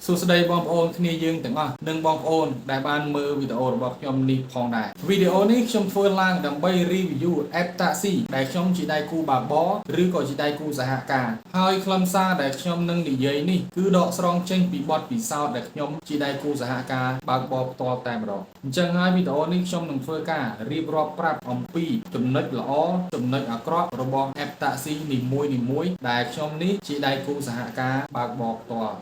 សួស្តីបងប្អូនគ្នាយើងទាំងអស់និងបងប្អូនដែលបានមើលវីដេអូរបស់ខ្ញុំនេះផងដែរវីដេអូនេះខ្ញុំធ្វើឡើងដើម្បី review app taxi ដែលខ្ញុំជាដៃគូបើកបរឬក៏ជាដៃគូសហការហើយខ្លឹមសារដែលខ្ញុំនឹងនិយាយនេះគឺដកស្រង់ចេញពីបទពិសោធន៍ដែលខ្ញុំជាដៃគូសហការបើកបរផ្ទាល់តែម្ដងអញ្ចឹងហើយវីដេអូនេះខ្ញុំនឹងធ្វើការរៀបរាប់ប្រាប់អំពីចំណុចល្អចំណុចអាក្រក់របស់ app taxi នីមួយៗដែលខ្ញុំនេះជាដៃគូសហការបើកបរផ្ទាល់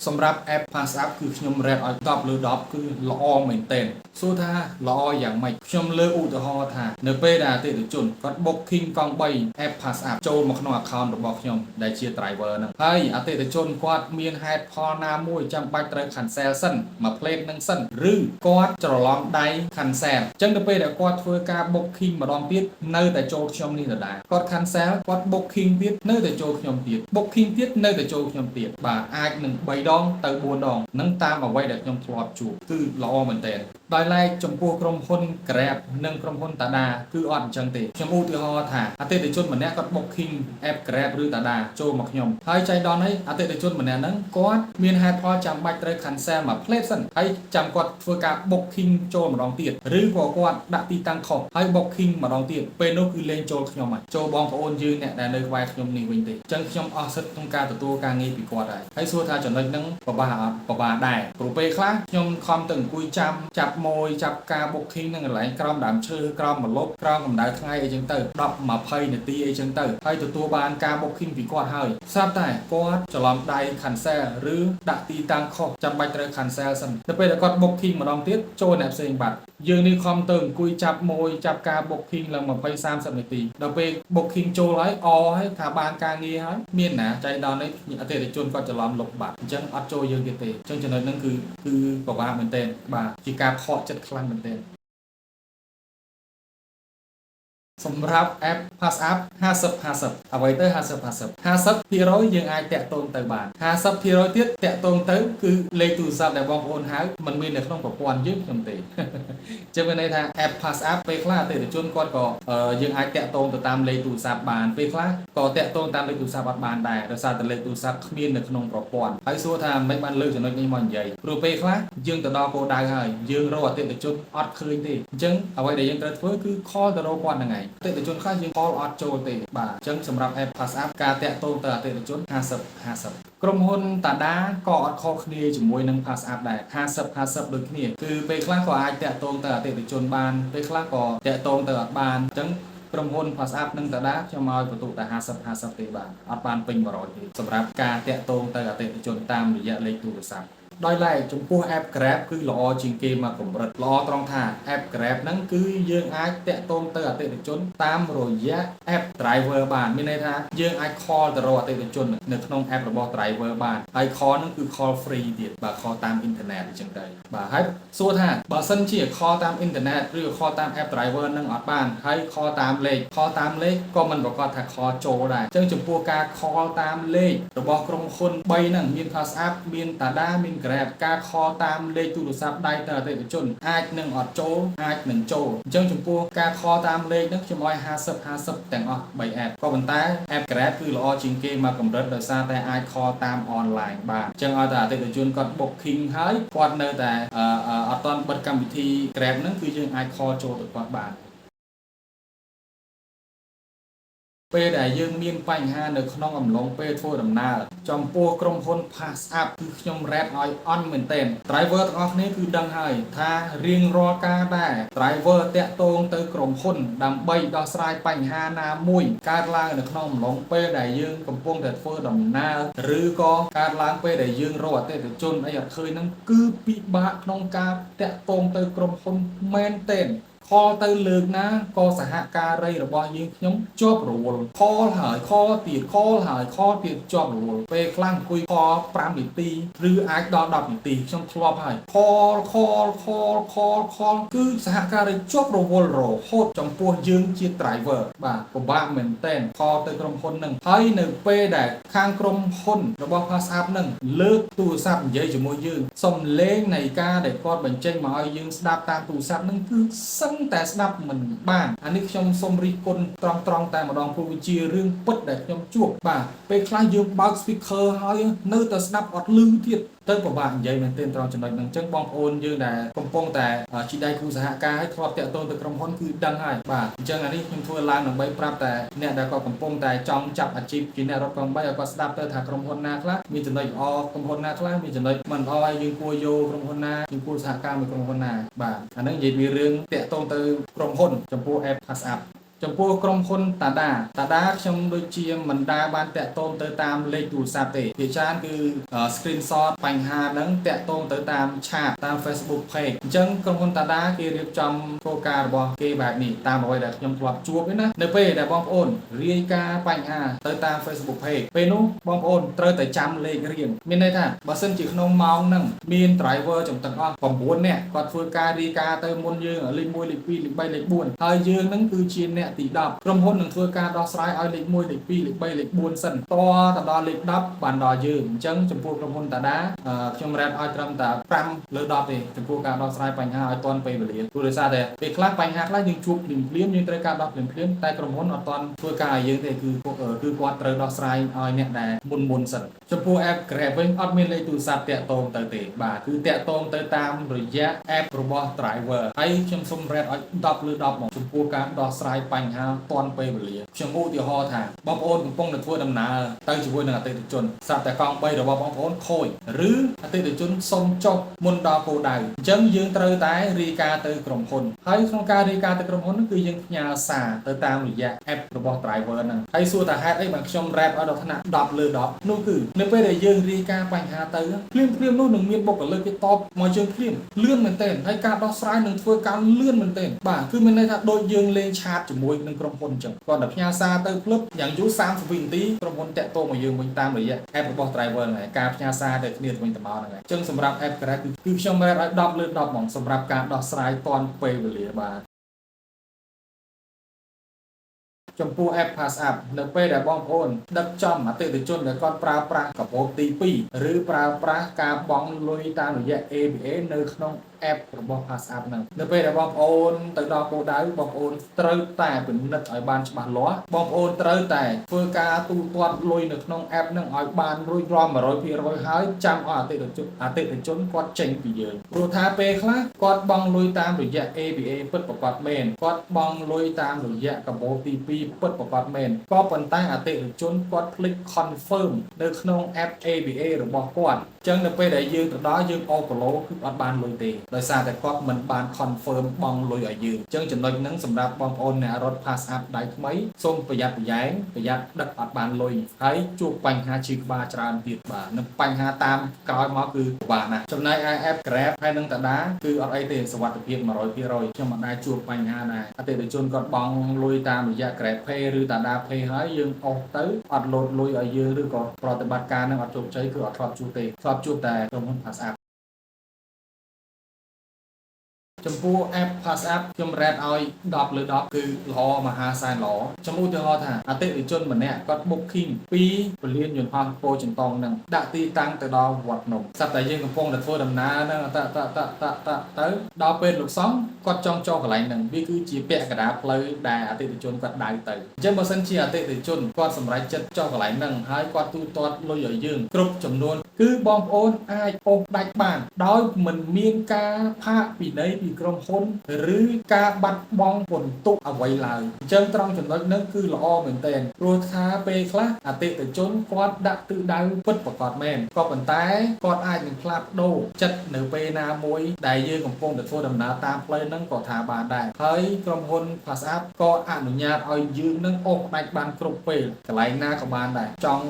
សម្រាប់ app Pass App គឺខ្ញុំ rate ឲ្យ10លើ10គឺល្អមែនទែនសួរថាល្អយ៉ាងម៉េចខ្ញុំលើកឧទាហរណ៍ថានៅពេលដែលអតិថិជនគាត់ booking កង់3 app Pass App ចូលមកក្នុង account របស់ខ្ញុំដែលជា driver ហ្នឹងហើយអតិថិជនគាត់មានហេតុផលណាមួយចាំបាច់ត្រូវ cancel សិនមក plate នឹងសិនឬគាត់ច្រឡំដៃ cancel អញ្ចឹងទៅពេលដែលគាត់ធ្វើការ booking ម្ដងទៀតនៅតែចូលខ្ញុំនេះដដែលគាត់ cancel គាត់ booking ទៀតនៅតែចូលខ្ញុំទៀត booking ទៀតនៅតែចូលខ្ញុំទៀតបាទអាចនឹង3ដងទៅ4ដងនឹងតាមអ្វីដែលខ្ញុំធ្លាប់ជួបគឺល្អមែនទែនដោយឡែកចំពោះក្រុមហ៊ុន Grab និងក្រុមហ៊ុន Tada គឺអត់អញ្ចឹងទេខ្ញុំឧទាហរណ៍ថាអតិថិជនម្នាក់គាត់ booking app Grab ឬ Tada ចូលមកខ្ញុំហើយចៃដន្យហើយអតិថិជនម្នាក់ហ្នឹងគាត់មានហេតុផលចាំបាច់ត្រូវ cancel មក plate សិនហើយចាំគាត់ធ្វើការ booking ចូលម្ដងទៀតឬក៏គាត់ដាក់ទីតាំងខុសហើយ booking ម្ដងទៀតពេលនោះគឺលេងចូលខ្ញុំហើយចូលបងប្អូនយើងអ្នកដែលនៅក្បែរខ្ញុំនេះវិញទេអញ្ចឹងខ្ញុំអស់សិទ្ធិក្នុងការទទួលការងារពីគាត់ហើយសួរថាចំណុចហ្នឹងពិបាកអត់ពិបាកដែរព្រោះពេលខ្លះខ្ញុំខំទៅអង្គុយចាប់ម៉ួយចាប់ការ booking នឹងកន្លែងក្រោមដើមឈើក្រោមម្លប់ក្រោមកម្ដៅថ្ងៃអីចឹងទៅ10 20នាទីអីចឹងទៅហើយទទួលបានការ booking ពីគាត់ហើយស្រាប់តែគាត់ច្រឡំដៃ cancel ឬដាក់ទីតាំងខុសចាំបាច់ត្រូវ cancel សិនទៅពេលដែលគាត់ booking ម្ដងទៀតចូលអ្នកផ្សេងបាត់យើងនេះខំទៅអង្គុយចាប់ម៉ួយចាប់ការ booking ឡើង20 30នាទីដល់ពេល booking ចូលហើយហើយថាបានការងារហើយមានណាចៃដន្យនេះអតិថិជនគាត់ច្រឡំលុបបាត់អញ្ចឹងអត់ចូលយើងទៀតទេអញ្ចឹងចំណុចហ្នឹងគឺពិបាកមែនទែនបាទជាការខកចិត្តខ្លាំងមែនទែនសម្រាប់ app Pass App 50 អ្វីទៅ50% យើងអាចតាក់ទងទៅបាន50%ទៀតតាក់ទងទៅគឺលេខទូរស័ព្ទដែលបងប្អូនហៅมันមាននៅក្នុងប្រព័ន្ធយើងខ្ញុំទេចឹងមានន័យថា app Pass App ពេលខ្លះអតិថិជនគាត់ក៏យើងអាចតាក់ទងទៅតាមលេខទូរស័ព្ទបានពេលខ្លះក៏តាក់ទងតាមលេខទូរស័ព្ទអត់បានដែរដោយសារតែលេខទូរស័ព្ទគ្មាននៅក្នុងប្រព័ន្ធហើយសួរថាមិនបានលើកចំណុចនេះមកនិយាយព្រោះពេលខ្លះយើងទៅដល់គោលដៅហើយយើងរកអតិថិជនអត់ឃើញទេអញ្ចឹងអ្វីដែលយើងត្រូវធ្វើគឺ call ទៅរកគាត់ហ្នឹងឯងអតិថិជនខ្លះយើង call អត់ចូលទេបាទអញ្ចឹងសម្រាប់ app Pass App ការតាក់ទងទៅអតិថិជន50 ក្រុមហ៊ុន Tada ក៏អត់ខុសគ្នាជាមួយនឹង Pass App ដែរ50 ដូចគ្នាគឺពេលខ្លះក៏អាចតាក់ទងទៅអតិថិជនបានពេលខ្លះក៏តាក់ទងទៅអត់បានអញ្ចឹងក្រុមហ៊ុន Pass App និង Tada ខ្ញុំឲ្យបន្ទុកតែ50 ទេបាទអត់បានពេញ100ទេសម្រាប់ការតាក់ទងទៅអតិថិជនតាមរយៈលេខទូរស័ព្ទដោយឡែកចំពោះ app Grab គឺល្អជាងគេមកកម្រិតល្អត្រង់ថា app Grab ហ្នឹងគឺយើងអាចតាក់ទងទៅអតិថិជនតាមរយៈ app driver បានមានន័យថាយើងអាច call ទៅរកអតិថិជននៅក្នុង app របស់ driver បានហើយ call ហ្នឹងគឺ call free ទៀតបាទ call តាមអ៊ីនធឺណិតអញ្ចឹងទៅបាទហើយសួរថាបើសិនជា call តាមអ៊ីនធឺណិតឬ call តាម app driver ហ្នឹងអត់បានហើយ call តាមលេខក៏មិនប្រកាសថា call ចូលដែរអញ្ចឹងចំពោះការ call តាមលេខរបស់ក្រុមហ៊ុន3ហ្នឹងមាន Pass App មាន Tada មានការ call តាមលេខទូរស័ព្ទដៃទៅអតិថិជនអាចនឹងអត់ចូលអាចនឹងចូលអញ្ចឹងចំពោះការ call តាមលេខហ្នឹងខ្ញុំឲ្យ50ទាំងអស់3 app ក៏ប៉ុន្តែ app Grab គឺល្អជាងគេមកកម្រិតដោយសារតែអាច call តាម online បានអញ្ចឹងឲ្យតែអតិថិជនគាត់ booking ហើយគាត់នៅតែអត់ទាន់បិទកម្មវិធី Grab ហ្នឹងគឺយើងអាច call ចូលទៅគាត់បានពេលដែលយើងមានបញ្ហានៅក្នុងអំឡុងពេលធ្វើដំណើរចំពោះក្រុមហ៊ុន Pass App គឺខ្ញុំ rate ឲ្យអន់មែនទែន driver ទាំងអស់គ្នាគឺដឹងហើយថារៀងរាល់ការដែរ driver តាក់ទងទៅក្រុមហ៊ុនដើម្បីដោះស្រាយបញ្ហាណាមួយកើតឡើងនៅក្នុងអំឡុងពេលដែលយើងកំពុងតែធ្វើដំណើរឬក៏កើតឡើងពេលដែលយើងរកអតិថិជនអីអត់ឃើញហ្នឹងគឺពិបាកក្នុងការតាក់ទងទៅក្រុមហ៊ុនមែនទែនcall ទៅលើកណាក៏សហការីរបស់យើងខ្ញុំជាប់រវល់ call ហើយ call ទៀត call ហើយ call ទៀតជាប់រវល់ពេលខ្លះអង្គុយ call 5នាទីឬអាចដល់10នាទីខ្ញុំធ្លាប់ហើយ call គឺសហការីជាប់រវល់រហូតចំពោះយើងជា driver បាទពិបាកមែនទែន call ទៅក្រុមហ៊ុនហ្នឹងហើយនៅពេលដែលខាងក្រុមហ៊ុនរបស់ Pass App ហ្នឹងលើកទូរស័ព្ទនិយាយជាមួយយើងសំឡេងនៃការដែលគាត់បញ្ចេញមកឲ្យយើងស្ដាប់តាមទូរស័ព្ទហ្នឹងគឺសឹង តែស្ដាប់មិនបានអានេះខ្ញុំសូមរិះគន់ត្រង់តែម្ដងព្រោះវាជារឿងពិតដែលខ្ញុំជួបបាទពេលខ្លះយើងបើក speaker ហើយនៅតែស្ដាប់អត់ឮទៀតទៅពិបាកនិយាយមែនទែនត្រង់ចំណុចហ្នឹងអញ្ចឹងបងប្អូនយើងដែលកំពុងតែជីដៃគូសហការឲ្យធ្លាប់តាក់ទងទៅក្រុមហ៊ុនគឺដឹងហើយបាទអញ្ចឹងអានេះខ្ញុំធ្វើឡើងដើម្បីប្រាប់តែអ្នកដែលគាត់កំពុងតែចង់ចាប់អាជីពជាអ្នករត់កង់3ឲ្យគាត់ស្ដាប់ទៅថាក្រុមហ៊ុនណាខ្លះមានចំណុចល្អក្រុមហ៊ុនណាខ្លះមានចំណុចមិនល្អហើយយើងគួរយកក្រុមហ៊ុនណាយើងគួរសហការមួយក្រុមហ៊ុនណាបាទអាហ្នឹងនិយាយពីរឿងតាក់ទងទៅក្រុមហ៊ុនចំពោះ app PassApp ចំពោះក្រុមហ៊ុនតាដាខ្ញុំដូចជាមិនដាបានតាក់ទងទៅតាមលេខទូរស័ព្ទទេភាគច្រើនគឺ screenshot បញ្ហាហ្នឹងតាក់ទងទៅតាមឆាតតាម Facebook page អញ្ចឹងក្រុមហ៊ុនតាដាគេរៀបចំគោលការណ៍របស់គេបែបនេះតាមអ្វីដែលខ្ញុំធ្លាប់ជួបទេណានៅពេលដែលបងប្អូនរាយការណ៍បញ្ហាទៅតាម Facebook page ពេលនោះបងប្អូនត្រូវតែចាំលេខរៀងមានន័យថាបើសិនជាក្នុងម៉ោងហ្នឹងមាន driver ចំទាំងអស់9នាក់គាត់ធ្វើការរាយការណ៍ទៅមុនយើងលេខ1លេខ2លេខ3លេខ4ហើយយើងហ្នឹងគឺជាអ្នកទី10ក្រុមហ៊ុននឹងធ្វើការដោះស្រាយឲ្យលេខ1លេខ2លេខ3លេខ4សិនតទៅដល់លេខ10បានដល់យើងអញ្ចឹងចំពោះក្រុមហ៊ុនតាដាខ្ញុំរ៉ាត់ឲ្យត្រឹមតែ5លើ10ទេចំពោះការដោះស្រាយបញ្ហាឲ្យទាន់ពេលវេលាព្រោះដោយសារតែពេលខ្លះបញ្ហាខ្លះយើងជួបភ្លាមយើងត្រូវការដោះភ្លាមតែក្រុមហ៊ុនអត់ទាន់ធ្វើការឲ្យយើងទេគឺគាត់ត្រូវដោះស្រាយឲ្យអ្នកដែលមុនសិនចំពោះ app Grab វិញអត់មានលេខទូរស័ព្ទតាក់ទងទៅទេបាទគឺតាក់ទងទៅតាមរយៈ app របស់ driver ហើយខ្ញុំសូមរ៉ាត់ឲ្យ10លើ10មកចំពោះការដោះស្រាយបញ្ហាទាន់ពេលវេលាខ្ញុំឧទាហរណ៍ថាបងប្អូនកំពុងតែធ្វើដំណើរទៅជាមួយនឹងអតិថិជនស្រាប់តែកង់3របស់បងប្អូនខូចឬអតិថិជនសុំចុះមុនដល់គោលដៅអញ្ចឹងយើងត្រូវតែរាយការណ៍ទៅក្រុមហ៊ុនហើយក្នុងការរាយការណ៍ទៅក្រុមហ៊ុនគឺយើងផ្ញើសារទៅតាមរយៈ app របស់ driver ហ្នឹងហើយសួរថាហេតុអីបានខ្ញុំ rap ឲ្យដល់ថ្នាក់10លើ10នោះគឺនៅពេលដែលយើងរាយការណ៍បញ្ហាទៅភ្លាមនោះនឹងមានបុគ្គលិកគេតបមកយើងភ្លាមលឿនមែនទែនហើយការដោះស្រាយនឹងធ្វើការលឿនមែនទែនបាទគឺមានន័យថាដូចយើងលេងឆាតជាមួយនឹងក្រុមហ៊ុនអញ្ចឹងគាត់តែផ្ញើសារទៅភ្លឹបយ៉ាងយូរ30វិនាទីក្រុមហ៊ុនតាក់ទងមកយើងវិញតាមរយៈ app របស់ driver ហ្នឹងហើយការផ្ញើសារទៅគ្នាទៅវិញទៅមកហ្នឹងហើយអញ្ចឹងសម្រាប់ app Grab គឺខ្ញុំរ៉ាត់ឲ្យ10លើ10ហ្មងសម្រាប់ការដោះស្រាយទាន់ពេលវេលាបាទចំពោះ app PassApp នៅពេលដែលបងប្អូនដឹកចំអតិថិជនដែលគាត់ប្រើប្រាស់កាបូបទី2ឬប្រើប្រាស់ការបង់លុយតាមរយៈ ABA នៅក្នុង app របស់ PassApp ហ្នឹងនៅពេលដែលបងប្អូនទៅដល់គោលដៅបងប្អូនត្រូវតែពិនិត្យឲ្យបានច្បាស់លាស់បងប្អូនត្រូវតែធ្វើការទូទាត់លុយនៅក្នុង app ហ្នឹងឲ្យបានរួចរាល់ 100% ហើយចាំឲ្យអតិថិជនគាត់ចេញពីយើងព្រោះថាពេលខ្លះគាត់បង់លុយតាមរយៈ ABA ពិតប្រាកដមែនគាត់បង់លុយតាមរយៈកាបូបទី2ពិតប្រាកដមែនក៏ប៉ុន្តែអតិថិជនគាត់ភ្លេច confirm នៅក្នុង app ABA របស់គាត់អញ្ចឹងនៅពេលដែលយើងទៅដល់យើងអូប្រូគឺអត់បានលុយទេដោយសារតែគាត់មិនបាន confirm បង់លុយឲ្យយើងអញ្ចឹងចំណុចហ្នឹងសម្រាប់បងប្អូនអ្នករត់ PassApp ដៃថ្មីសូមប្រយ័ត្នប្រយែងប្រយ័ត្នដឹកអត់បានលុយហើយជួបបញ្ហាឈឺក្បាលច្រើនទៀតបាទនិងបញ្ហាតាមក្រោយមកគឺពិបាកណាស់ចំណែកឯ app Grab ហើយនឹងតាដាគឺអត់អីទេសុវត្ថិភាព 100% ខ្ញុំមិនដែលជួបបញ្ហាដែរអតិថិជនគាត់បង់លុយតាមរយៈ Grab Pay ឬ Tada Pay ហើយយើងអស់ទៅអត់លោតលុយឲ្យយើងឬក៏ប្រតិបត្តិការនឹងអត់ជោគជ័យគឺអត់ធ្លាប់ជួបទេធ្លាប់ជួបតែក្រុមហ៊ុន PassAppចំពោះ app PassApp ខ្ញុំរ៉ាត់ឲ្យ10លើ10គឺល្អមហាសាលល្អខ្ញុំឧទាហរណ៍ថាអតិថិជនម្នាក់គាត់ booking ពីពលានយន្តហោះពោធិ៍ចន្ទងហ្នឹងដាក់ទីតាំងទៅដល់វត្តភ្នំស្រាប់តែយើងកំពុងតែធ្វើដំណើរហ្នឹងទៅដល់ពេលលោកសង្ឃគាត់ចង់ចូលកន្លែងហ្នឹងវាគឺជាពាក់កណ្ដាលផ្លូវដែលអតិថិជនគាត់ដៅទៅអញ្ចឹងបើសិនជាអតិថិជនគាត់សម្រេចចិត្តចូលកន្លែងហ្នឹងហើយគាត់ទូទាត់លុយឲ្យយើងគ្រប់ចំនួនគឺបងប្អូនអាចអូសដាច់បានដោយមិនមានការផាកពិន័យពីក្រុមហ៊ុនឬការបាត់បង់ពិន្ទុអ្វីឡើយអញ្ចឹងត្រង់ចំណុចហ្នឹងគឺល្អមែនទែនព្រោះថាពេលខ្លះអតិថិជនគាត់ដាក់ទិសដៅពិតប្រាកដមែនក៏ប៉ុន្តែគាត់អាចនឹងផ្លាស់ប្ដូរចិត្តនៅពេលណាមួយដែលយើងកំពុងតែធ្វើដំណើរតាមផ្លូវហ្នឹងក៏ថាបានដែរហើយក្រុមហ៊ុន PassApp ក៏អនុញ្ញាតឲ្យយើងនឹងអូសដាច់បានគ្រប់ពេលកន្លែងណាក៏បានដែរចង់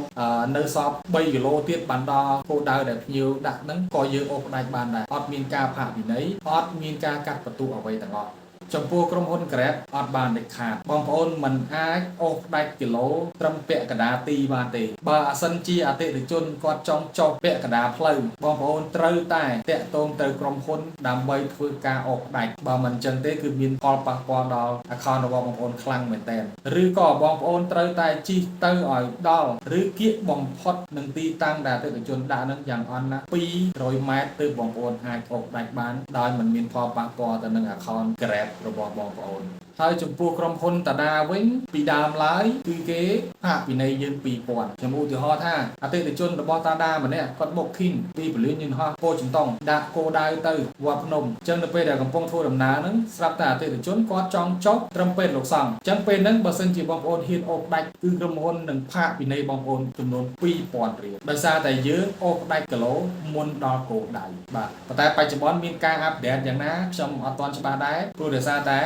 នៅសល់3គីឡូទៀតបានដល់គោលដៅដែលភ្ញៀវដាក់ហ្នឹងក៏យើងអូសដាច់បានដែរអត់មានការផាកពិន័យអត់មានការកាត់បន្ទុកអ្វីទាំងអស់ចំពោះក្រុមហ៊ុន Grab អត់បានដាច់ខាតបងប្អូនមិនអាចអូសដាច់គីឡូត្រឹមពាក់កណ្ដាលទីបានទេបើអាសិនជាអតិថិជនគាត់ចង់ចុះពាក់កណ្ដាលផ្លូវបងប្អូនត្រូវតែតាក់ទងទៅក្រុមហ៊ុនដើម្បីធ្វើការអូសដាច់បើមិនអញ្ចឹងទេគឺមានផលប៉ះពាល់ដល់ account របស់បងប្អូនខ្លាំងមែនទែនឬក៏បងប្អូនត្រូវតែជិះទៅឲ្យដល់ឬគៀកបំផុតនឹងទីតាំងដែលអតិថិជនដាក់នឹងយ៉ាងអន់ណា200ម៉ែត្រទើបបងប្អូនអាចអូសដាច់បានដោយមិនមានផលប៉ះពាល់ទៅនឹង account Grab របស់បងប្អូនហើយចំពោះក្រុមហ៊ុនតាដាវិញពីដើមឡើយគឺគេផាកពិន័យយើង2000ខ្ញុំឧទាហរណ៍ថាអតិថិជនរបស់តាដាម្នាក់គាត់ booking ពីពលានយន្តហោះពោធិ៍ចិនតុងដាក់គោលដៅទៅវត្តភ្នំអញ្ចឹងនៅពេលដែលកំពុងធ្វើដំណើរហ្នឹងស្រាប់តែអតិថិជនគាត់ចង់ចុះត្រឹមពេលលោកសង្ឃអញ្ចឹងពេលហ្នឹងបើសិនជាបងប្អូនហ៊ានអូសផ្ដាច់គឺក្រុមហ៊ុននឹងផាកពិន័យបងប្អូនចំនួន2000រៀលដោយសារតែយើងអូសផ្ដាច់គីឡូមុនដល់គោលដៅបាទប៉ុន្តែបច្ចុប្បន្នមានការអាប់ដេតយ៉ាងណាខ្ញុំអត់ទាន់ច្បាស់ដែរព្រោះដោយសារតែ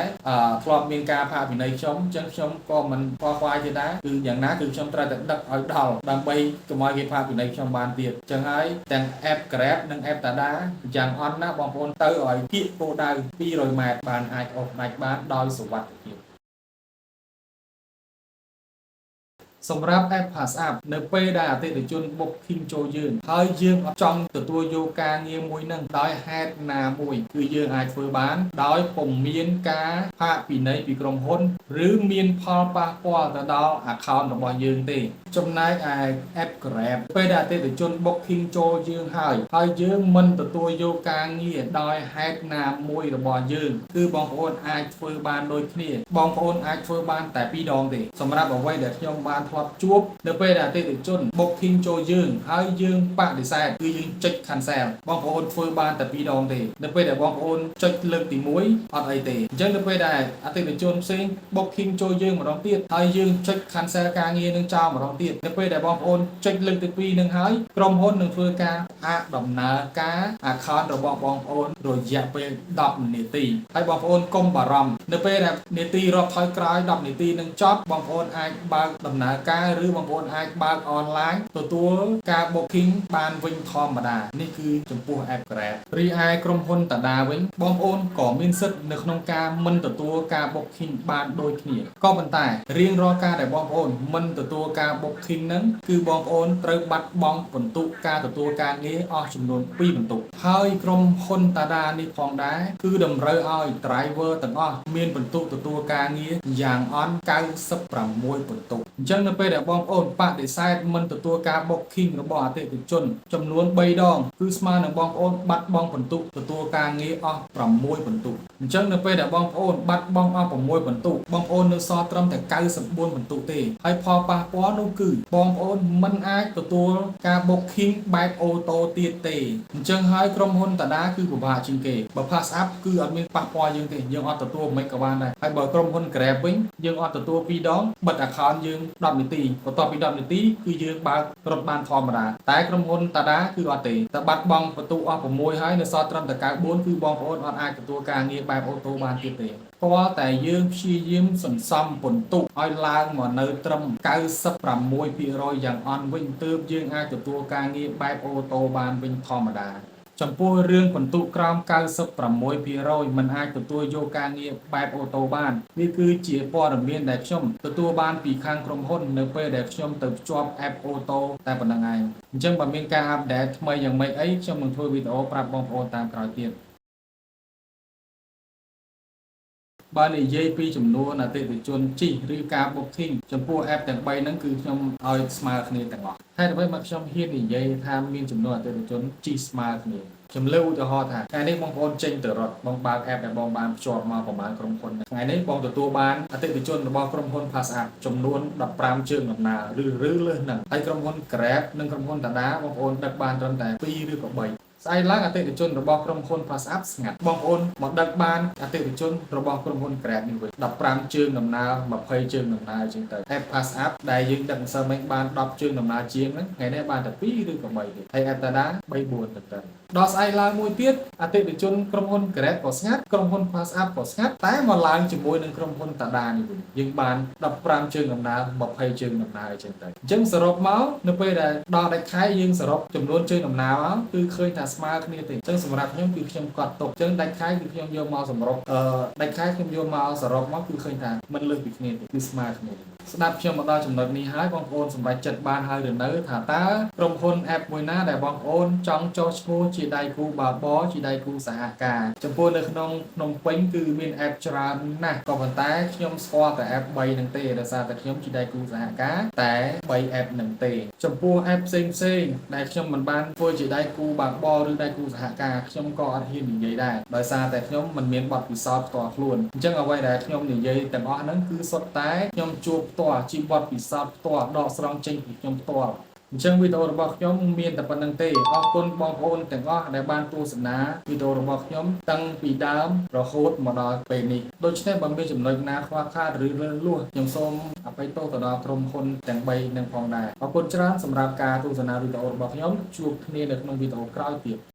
ធ្លាប់មានការផាកពិន័យខ្ញុំអញ្ចឹងខ្ញុំក៏មិនខ្វល់ខ្វាយទេដែរគឺយ៉ាងណាគឺខ្ញុំត្រូវតែដឹកឲ្យដល់ដើម្បីកុំឲ្យគេផាកពិន័យខ្ញុំបានទៀតអញ្ចឹងហើយទាំង app Grab និង app Tada យ៉ាងអន់ណាបងប្អូនទៅឲ្យគៀកគោលដៅ200ម៉ែត្របានអាចអូសផ្ដាច់បានដោយសុវត្ថិភាពសម្រាប់ App Pass App នៅពេលដែលអតិថិជន booking ចូលយើងហើយយើងអត់ចង់ទទួលយកការងារមួយនឹងដោយហេតុណាមួយគឺយើងអាចធ្វើបានដោយពុំមានការផាកពិន័យពីក្រុមហ៊ុនឬមានផលប៉ះពាល់ទៅដល់ account របស់យើងទេចំណែកឯ App Grab ពេលដែលអតិថិជន booking ចូលយើងហើយយើងមិនទទួលយកការងារដោយហេតុណាមួយរបស់យើងគឺបងប្អូនអាចធ្វើបានដូចគ្នាបងប្អូនអាចធ្វើបានតែ2ដងទេសម្រាប់អ្វីដែលខ្ញុំបានធ្លាប់ជួបនៅពេលដែលអតិថិជន booking ចូលយើងហើយយើងបដិសេធគឺយើងចុច cancel បងប្អូនធ្វើបានតែ2ដងទេនៅពេលដែលបងប្អូនចុចលើកទី1អត់អីទេអញ្ចឹងនៅពេលដែលអតិថិជនផ្សេង booking ចូលយើងម្ដងទៀតហើយយើងចុច cancel ការងារនឹងចោលម្ដងទៀតនៅពេលដែលបងប្អូនចុចលើកទី2នឹងហើយក្រុមហ៊ុននឹងធ្វើការផ្អាកដំណើរការ account របស់បងប្អូនរយៈពេល10នាទីហើយបងប្អូនកុំបារម្ភនៅពេលដែលនាទីរាប់ថយក្រោយ10នាទីនឹងចប់បងប្អូនអាចបើកដំណើរការឬបងប្អូនអាចបើក online ទទួលការ booking បានវិញធម្មតានេះគឺចំពោះ App Grab រីឯក្រុមហ៊ុនតាដាវិញបងប្អូនក៏មានសិទ្ធិនៅក្នុងការមិនទទួលការ booking បានដូចគ្នាក៏ប៉ុន្តែរៀងរាល់ការដែលបងប្អូនមិនទទួលការ booking ហ្នឹងគឺបងប្អូនត្រូវបាត់បង់បន្ទុកការទទួលការងារអស់ចំនួន2បន្ទុកហើយក្រុមហ៊ុនតាដានេះផងដែរគឺតម្រូវឲ្យ driver ទាំងអស់មានបន្ទុកទទួលការងារយ៉ាងអន់96បន្ទុកអញ្ចឹងនៅពេលដែលបងប្អូនបដិសេធមិនទទួលការ booking របស់អតិថិជនចំនួន3ដងគឺស្មើនឹងបងប្អូនបាត់បង់បន្ទុកទទួលការងារអស់6បន្ទុកអញ្ចឹងនៅពេលដែលបងប្អូនបាត់បង់អស់6បន្ទុកបងប្អូននៅសល់ត្រឹមតែ94បន្ទុកទេហើយផលប៉ះពាល់នោះគឺបងប្អូនមិនអាចទទួលការ booking បែបអូតូទៀតទេអញ្ចឹងហើយក្រុមហ៊ុនតាដាគឺពិបាកជាងគេបើ Pass App គឺអត់មានប៉ះពាល់យើងទេយើងអត់ទទួលមិនក៏បានដែរហើយបើក្រុមហ៊ុន Grab វិញយើងអត់ទទួល2ដងបិទ account យើង10នាទីបន្ទាប់ពី10នាទីគឺយើងបើករត់បានធម្មតាតែក្រុមហ៊ុនតាដាគឺអត់ទេតែបាត់បង់បន្ទុកអស់6ហើយនៅសល់ត្រឹមតែ94គឺបងប្អូនអត់អាចទទួលការងារបែបអូតូបានទៀតទេព្រោះតែយើងព្យាយាមសន្សំបន្ទុកឲ្យឡើងមកនៅត្រឹម96%យ៉ាងអន់វិញទើបយើងអាចទទួលការងារបែបអូតូបានវិញធម្មតាចំពោះរឿងបន្ទុកក្រោម96%មិនអាចទទួលយកការងារបែបអូតូបាននេះគឺជាព័ត៌មានដែលខ្ញុំទទួលបានពីខាងក្រុមហ៊ុននៅពេលដែលខ្ញុំទៅភ្ជាប់ app អូតូតែប៉ុណ្្នឹងឯងអញ្ចឹងបើមានការអាប់ដេតថ្មីយ៉ាងម៉េចអីខ្ញុំនឹងធ្វើវីដេអូប្រាប់បងប្អូនតាមក្រោយទៀតបើនិយាយពីចំនួនអតិថិជនជិះឬការ booking ចំពោះ app ទាំង3ហ្នឹងគឺខ្ញុំឲ្យស្មើគ្នាទាំងអស់ហើយដើម្បីមកខ្ញុំហ៊ាននិយាយថាមានចំនួនអតិថិជនជិះស្មើគ្នាខ្ញុំលើកឧទាហរណ៍ថាថ្ងៃនេះបងប្អូនចេញទៅរត់បងបើក app ដែលបងបានភ្ជាប់មកប្រមាណក្រុមហ៊ុនថ្ងៃនេះបងទទួលបានអតិថិជនរបស់ក្រុមហ៊ុន Pass App ចំនួន15ជើងដំណើរឬលើសហ្នឹងហើយក្រុមហ៊ុន Grab និងក្រុមហ៊ុន Tada បងប្អូនដឹកបានត្រឹមតែ2ឬក៏3ស្អែកឡើងអតិថិជនរបស់ក្រុមហ៊ុន Pass App ស្ងាត់បងប្អូនមកដឹកបានអតិថិជនរបស់ក្រុមហ៊ុន Grab នេះវិញ15ជើងដំណើរ20ជើងដំណើរជាងទៅ App Pass App ដែលយើងដឹកម្សិលមិញបាន10ជើងដំណើរជាងហ្នឹងថ្ងៃនេះបានតែ2ឬក៏3ទេហើយ App Tada 3 4ទៅដល់ស្អែកឡើងមួយទៀតអតិថិជនក្រុមហ៊ុន Grab ក៏ស្ងាត់ក្រុមហ៊ុន Pass App ក៏ស្ងាត់តែមកឡើងជាមួយនឹងក្រុមហ៊ុន Tada នេះវិញយើងបាន15ជើងដំណើរ20ជើងដំណើរចឹងទៅអញ្ចឹងសរុបមកនៅពេលដែលដល់ដាច់ខែយើងសរុបចំនួនជើងដំណើរមកគឺឃើញថាស្មើគ្នាទេអញ្ចឹងសម្រាប់ខ្ញុំគឺខ្ញុំកត់ទុកអញ្ចឹងដាច់ខែគឺខ្ញុំយកមកសម្រុបដាច់ខែខ្ញុំយកមកសរុបមកគឺឃើញថាមិនលើសពីគ្នាទេគឺស្មើគ្នា ស្ដាប់ខ្ញុំមកដល់ចំណុចនេះហើយបងប្អូនសម្រេចចិត្តបានហើយឬនៅថាតើក្រុមហ៊ុន app មួយណាដែលបងប្អូនចង់ចុះឈ្មោះជាដៃគូបើកបរជាដៃគូសហការចំពោះនៅក្នុងភ្នំពេញគឺមាន app ច្រើនណាស់ក៏ប៉ុន្តែខ្ញុំស្គាល់តែ app 3ហ្នឹងទេដោយសារតែខ្ញុំជាដៃគូសហការតែ3 app ហ្នឹងទេចំពោះ app ផ្សេងដែលខ្ញុំមិនបានធ្វើជាដៃគូបើកបរឬដៃគូសហការខ្ញុំក៏អត់ហ៊ាននិយាយដែរដោយសារតែខ្ញុំមិនមានបទពិសោធន៍ផ្ទាល់ខ្លួនអញ្ចឹងអ្វីដែលខ្ញុំនិយាយទាំងអស់ហ្នឹងគឺសុទ្ធតែខ្ញុំជួបផ្ទាល់ជាបទពិសោធន៍ផ្ទាល់ដកស្រង់ចេញពីខ្ញុំផ្ទាល់អញ្ចឹងវីដេអូរបស់ខ្ញុំមានតែប៉ុណ្្នឹងទេអរគុណបងប្អូនទាំងអស់ដែលបានទស្សនាវីដេអូរបស់ខ្ញុំតាំងពីដើមរហូតមកដល់ពេលនេះដូច្នេះបើមានចំណុចណាខ្វះខាតឬរើសលួសខ្ញុំសូមអភ័យទោសទៅដល់ក្រុមហ៊ុនទាំង3នឹងផងដែរអរគុណច្រើនសម្រាប់ការទស្សនាវីដេអូរបស់ខ្ញុំជួបគ្នានៅក្នុងវីដេអូក្រោយទៀត